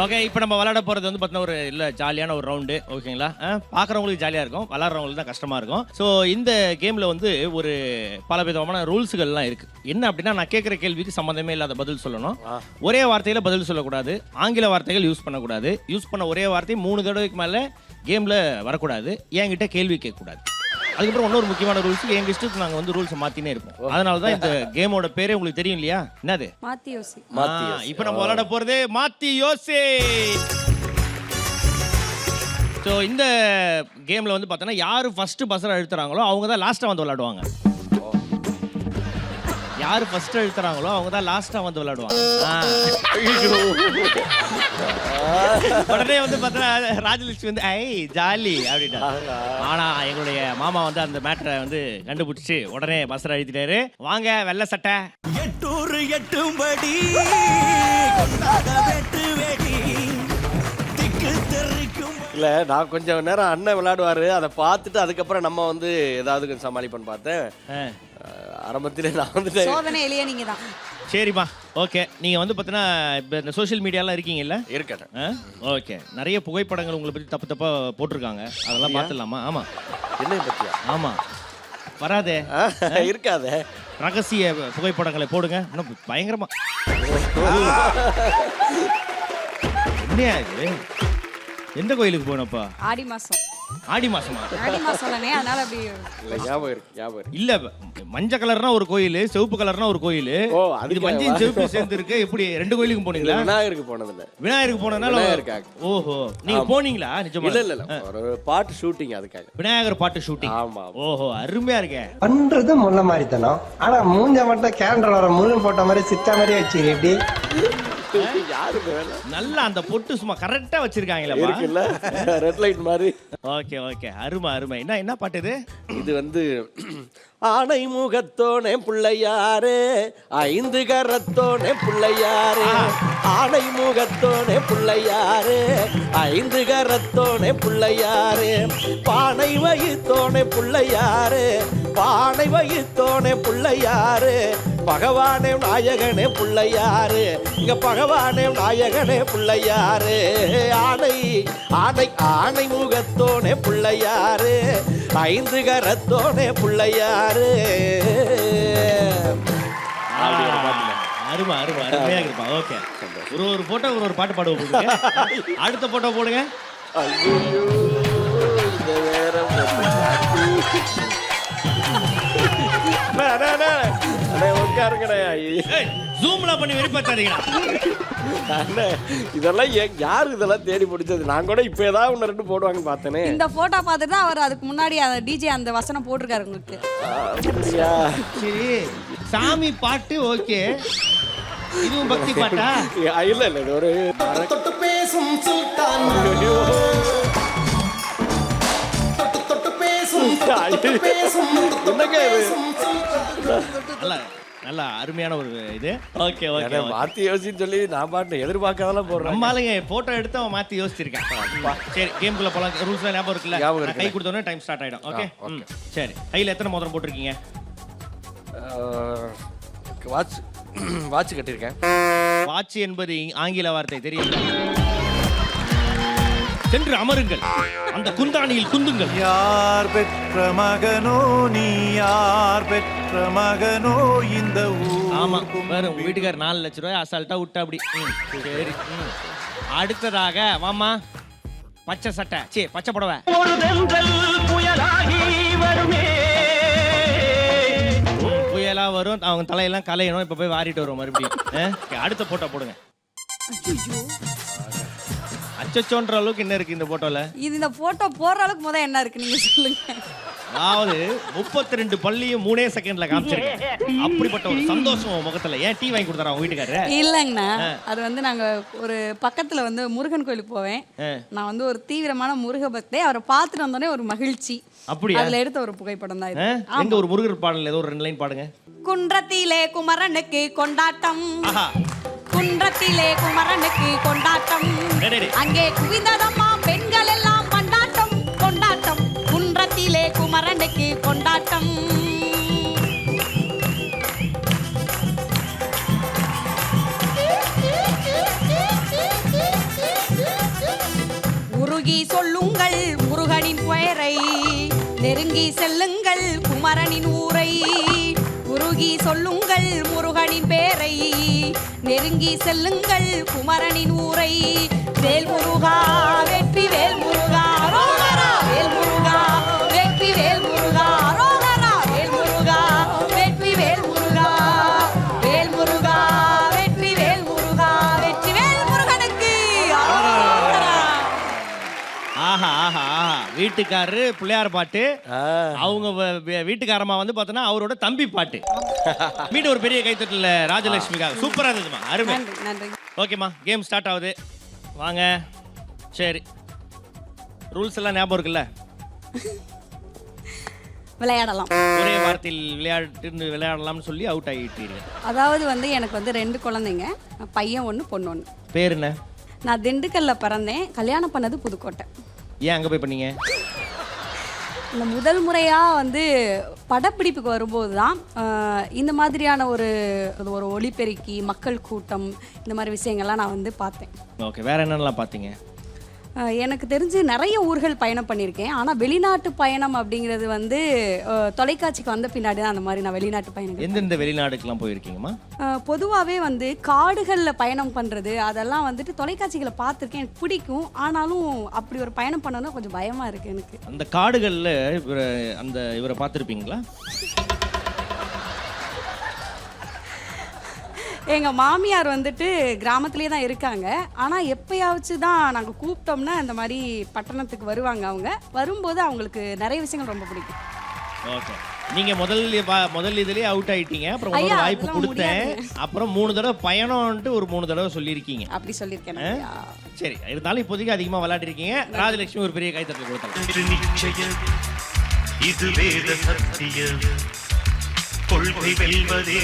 Okay, இப்போ நம்ம விளையாட போகிறது வந்து பார்த்தீங்கன்னா ஒரு இல்லை ஜாலியான ஒரு ரவுண்டு. ஓகேங்களா? பார்க்குறவங்களுக்கு ஜாலியாக இருக்கும், விளாட்றவங்களுக்கு தான் கஷ்டமாக இருக்கும். ஸோ இந்த கேமில் வந்து ஒரு பல விதமான ரூல்ஸுகள்லாம் இருக்குது. என்ன அப்படின்னா, நான் கேட்குற கேள்விக்கு சம்மந்தமே இல்லாத பதில் சொல்லணும். ஒரே வார்த்தையில் பதில் சொல்லக்கூடாது. ஆங்கில வார்த்தைகள் யூஸ் பண்ணக்கூடாது. யூஸ் பண்ண ஒரே வார்த்தை 3 தடவைக்கு மேலே கேமில் வரக்கூடாது. என்கிட்ட கேள்வி கேட்கக்கூடாது. அதுக்கப்புறம் இன்னொரு முக்கியமான ரூல்ஸ், எங்க இஷ்டத்துக்கு நாங்க வந்து ரூல்ஸ் மாத்தினே இருப்போம். அதனால தான் இந்த கேமோட பேரே உங்களுக்கு தெரியும் இல்லையா? என்னது? மாத்தி யோசி. இப்போ நம்ம விளையாட போறது மாத்தி யோசி. ஸோ இந்த கேம்ல வந்து பார்த்தோன்னா யாரு ஃபர்ஸ்ட் பஸ்ஸர் அழுத்துறாங்களோ அவங்க தான் லாஸ்ட்டாக வந்து விளையாடுவாங்க. யாரு ஃபர்ஸ்ட் அழுத்துறாங்களோ அவங்க தான் லாஸ்ட்டாக வந்து விளையாடுவாங்க. உடனே வந்து பார்த்தோன்னா ராஜலட்சுமி வந்து ஐ ஜாலி அப்படின்ட்டாங்க. ஆனால் எங்களுடைய மாமா வந்து அந்த மேட்டரை வந்து கண்டுபிடிச்சி உடனே பஸ்ஸர் அழுத்திட்டாரு. வாங்க வெள்ளை சட்டை. எட்டூர் எட்டும்படி இல்லை, நான் கொஞ்சம் நேரம் அண்ணன் விளையாடுவாரு, அதை பார்த்துட்டு அதுக்கப்புறம் நம்ம வந்து ஏதாவது கொஞ்சம் சமாளிப்பேன்னு பார்த்தேன். ஆரம்பத்தில் நான் வந்து சோதனை எளிய நீங்க தான். சரிம்மா, ஓகே. நீங்கள் வந்து பார்த்தீங்கன்னா இப்போ இந்த சோஷியல் மீடியாலாம் இருக்கீங்கல்ல? இருக்கேன். ஓகே, நிறைய புகைப்படங்கள் உங்களை பற்றி தப்பு தப்பாக போட்டிருக்காங்க. அதெல்லாம் பார்த்துடலாமா? ஆமாம். என்ன பற்றியா? ஆமாம், வராதே இருக்காதே. ரகசிய புகைப்படங்களை போடுங்க. இன்னும் பயங்கரமா என்ன இது? எந்த கோயிலுக்கு போனப்பா? ஆடி மாசம். ஆடி மாசமா? ஆடி மாசம் தானே, அதனால அப்படி இல்லை, ஞாபகம் இருக்கு. இல்ல, மஞ்சள் கலர்னா ஒரு கோயில், சிவப்பு கலர்னா ஒரு கோயில். ஓ, அது மஞ்சள் சிவப்பு சேர்ந்து இருக்கு. எப்படி 2 கோயிலுக்கும் போனீங்களா? விநாயகருக்கு போனதில்ல. விநாயகருக்கு போனதுனால விநாயகருக்காக. ஓஹோ, நீங்க போனீங்களா? நிஜமா? இல்ல, ஒரு பாட்டு ஷூட்டிங் அதுக்காக. விநாயகர் பாட்டு ஷூட்டிங். ஆமா. ஓஹோ, அருமையா இருக்கே. பண்றது முள்ள மாதிரி தானோ, ஆனா மூஞ்ச மட்டும் கேலண்டர் வர முருகன் போட்ட மாதிரி சித்த மாதிரி வச்சிரு. எப்படி யாருக்கு வேணும்? நல்லா அந்த பொட்டு சும்மா கரெக்டா வச்சிருக்காங்களா? இருக்குல்ல, ரெட் லைட் மாதிரி. ஓகே ஓகே, அருமை அருமை. என்ன பாட்டு இது? இது வந்து ஆனை முகத்தோனே பிள்ளையாரே, 5 கரத்தோனே பிள்ளையாரே. ஆனை முகத்தோனே பிள்ளையாரே, 5 கரத்தோனே பிள்ளையாரே. பானை வயித்தோனே பிள்ளையாரே, பானை வயித்தோனே பிள்ளையாரே. பகவானே நாயகனே பிள்ளையாரு, இங்க பகவானே நாயகனே பிள்ளையாரு. ஆனை ஆனை ஆனை முகத்தோனே பிள்ளையாரு, 5 கரத்தோனே பிள்ளையாரு. அருமை அருமை, அருமையாக இருப்பா. ஓகே, ஒரு போட்டோ ஒரு பாட்டு பாடுவோம். அடுத்த போட்டோ போடுங்க. இதெல்லாம் யாரு இதெல்லாம் தேடி பிடிச்சது? நான் கூட இப்ப ஏதாவது 1-2 போடுவாங்க பார்த்தேனே. இந்த போட்டோ பார்த்துட்டு தான் அவர் அதுக்கு முன்னாடி டிஜே அந்த வசனம் போட்டிருக்காரு உங்களுக்கு. சரி, சாமி பாட்டு ஓகே, இதுவும் பக்தி பாட்டா? இல்ல இல்ல, இது ஒரு தொட்டு பேசும் சுல்தான், தொட்டு பேசும் என்னங்க இது? நல்ல அருமையான ஒரு இது. ஓகே ஓகே, மாத்தி யோசின்னு சொல்லி நான் பாட்டு எதிர்பார்க்காதெல்லாம் போடுறேன். நம்மளுங்க போட்டோ எடுத்து அவன் மாத்தி யோசிச்சிருக்கேன். சரி, கேம்குள்ள போலாம். ரூல்ஸ் ஞாபகம் இருக்குல்ல? கை கொடுத்தோன்னே டைம் ஸ்டார்ட் ஆயிடும். ஓகே சரி. கையில் எத்தனை மோதிரம் போட்டிருக்கீங்க? வாட்ச் கட்டியிருக்கேன். வாட்ச் என்பது ஆங்கில வார்த்தை தெரியும். சென்று அமருங்கள், அந்த குந்தாணியில் குந்துங்கள். யார் பெற்ற மகனோ நீ, யார் பெற்ற மகனோ இந்த ஊர். ஆமா, பாரு உங்க வீட்டுக்கார் 4 லட்சம் ரூபாய் அசால்ட்டா விட்டா அப்படி. சரி, அடுத்ததாக வாமா, பச்சை சட்டை, சே பச்சை புடவை. புயலா வரும், அவங்க தலையெல்லாம் கலையணும். இப்ப போய் வாரிட்டு வரும் மறுபடியும். அடுத்த போட்டோ போடுங்க. அச்சச்சோன்ற அளவுக்கு என்ன இருக்கு இந்த போட்டோல? இது இந்த போட்டோ போடுற அளவுக்கு முத என்ன இருக்கு நீங்க சொல்லுங்க. அதாவது 32 பள்ளியும் 3 செகண்ட்ல காமிச்சிருக்கேன். அப்படிப்பட்ட ஒரு சந்தோஷம் முகத்துல. ஏன் டீ வாங்கி கொடுத்தாரா உங்க வீட்டுக்காரரு? இல்லங்கண்ணா, அது வந்து நாங்க ஒரு பக்கத்துல வந்து முருகன் கோயிலுக்கு போவேன். நான் வந்து ஒரு தீவிரமான முருக பக்தை. அவரை பார்த்துட்டு வந்தோடனே ஒரு மகிழ்ச்சி. அப்படியா? அதுல எடுத்த ஒரு புகைப்படம் தான் இது. எங்க ஒரு முருகர் பாடல் ஏதோ ஒரு 2 லைன் பாடுங்க. குன்றத்திலே குமரனுக்கு கொண்டாட்டம், குன்றத்திலே குமரனுக்கு கொண்டாட்டம், அங்கே குவிந்ததம்மா பெண்கள் எல்லாம் கொண்டாட்டம் கொண்டாட்டம், குன்றத்திலே குமரனுக்கு கொண்டாட்டம். உருகி சொல்லுங்கள் முருகனின் பெயரை, நெருங்கி செல்லுங்கள் குமரனின் ஊரை. உருகி சொல்லுங்கள் முருகனின் பேரை, நெருங்கி செல்லுங்கள் குமரனின் ஊரை. வேல் முருகா வெற்றி வேல் முருகா ரோகரா, வேல் முருகா வெற்றி வேல் முருகா ரோகரா, வேல் முருகா வெற்றி வேல் முருகா, வேல் முருகா வெற்றி வேல் முருகா, வெற்றி வேல் முருகனுக்கு அரோகரா. ஆஹா ஆஹா ஆஹா, வீட்டுக்காரரு பிள்ளையார் பாட்டு, அவங்க வீட்டுக்காரமா வந்து பார்த்தோன்னா அவரோட தம்பி பாட்டு. மீண்டும் ஒரு பெரிய கைத்தட்டல ராஜலட்சுமிக்காக. சூப்பரா இருந்துச்சுமா, அருமை. நன்றி நன்றி. ஓகேம்மா, கேம் ஸ்டார்ட் ஆகுது. வாங்க. சரி, ரூல்ஸ் எல்லாம் ஞாபகம் இருக்குல்ல? விளையாடலாம். ஒரே வார்த்தையில் விளையாடலாம்னு சொல்லி அவுட் ஆகிட்டீங்க. அதாவது வந்து எனக்கு வந்து 2 குழந்தைங்க, பையன் 1 பொண்ணு 1. பேர் என்ன? நான் திண்டுக்கல்ல பிறந்தேன், கல்யாணம் பண்ணது புதுக்கோட்டை. ஏன் அங்கே போய் பண்ணீங்க? இந்த முதல் முறையாக வந்து படப்பிடிப்புக்கு வரும்போது தான் இந்த மாதிரியான ஒரு ஒளிபெருக்கி, மக்கள் கூட்டம், இந்த மாதிரி விஷயங்கள்லாம் நான் வந்து பார்த்தேன். ஓகே, வேற என்னென்னலாம் பார்த்தீங்க? எனக்கு தெரிஞ்சு நிறைய ஊர்கள் பயணம் பண்ணியிருக்கேன். ஆனால் வெளிநாட்டு பயணம் அப்படிங்கிறது வந்து தொலைக்காட்சிக்கு வந்த பின்னாடி தான் அந்த மாதிரி நான் வெளிநாட்டு பயணம். எந்தெந்த வெளிநாடுக்கெல்லாம் போயிருக்கீங்கம்மா? பொதுவாகவே வந்து காடுகளில் பயணம் பண்ணுறது அதெல்லாம் வந்துட்டு தொலைக்காட்சிகளை பார்த்துருக்கேன், எனக்கு பிடிக்கும். ஆனாலும் அப்படி ஒரு பயணம் பண்ணணும்னா கொஞ்சம் பயமாக இருக்குது எனக்கு. அந்த காடுகளில் இவரை பார்த்துருப்பீங்களா? எங்கள் மாமியார் வந்துட்டு கிராமத்துலேயே தான் இருக்காங்க. ஆனால் எப்பயாச்சும் தான் நாங்கள் கூப்பிட்டோம்னா இந்த மாதிரி பட்டணத்துக்கு வருவாங்க. அவங்க வரும்போது அவங்களுக்கு நிறைய விஷயங்கள் ரொம்ப பிடிக்கும். ஓகே, நீங்கள் முதல் இதுலேயே அவுட் ஆகிட்டீங்க. அப்புறம் ஒரு வாய்ப்பு கொடுத்தேன். அப்புறம் 3 தடவை பயணம்ன்ட்டு ஒரு 3 தடவை சொல்லியிருக்கீங்க. அப்படி சொல்லியிருக்கேன். சரி, இருந்தாலும் இப்போதைக்கு அதிகமாக விளையாடிருக்கீங்க. ராஜலட்சுமி ஒரு பெரிய கைத்தட்டல் கொடுத்தாங்க. நிச்சயம் இது வேத சத்தியம், கொள்கை வெல்வதே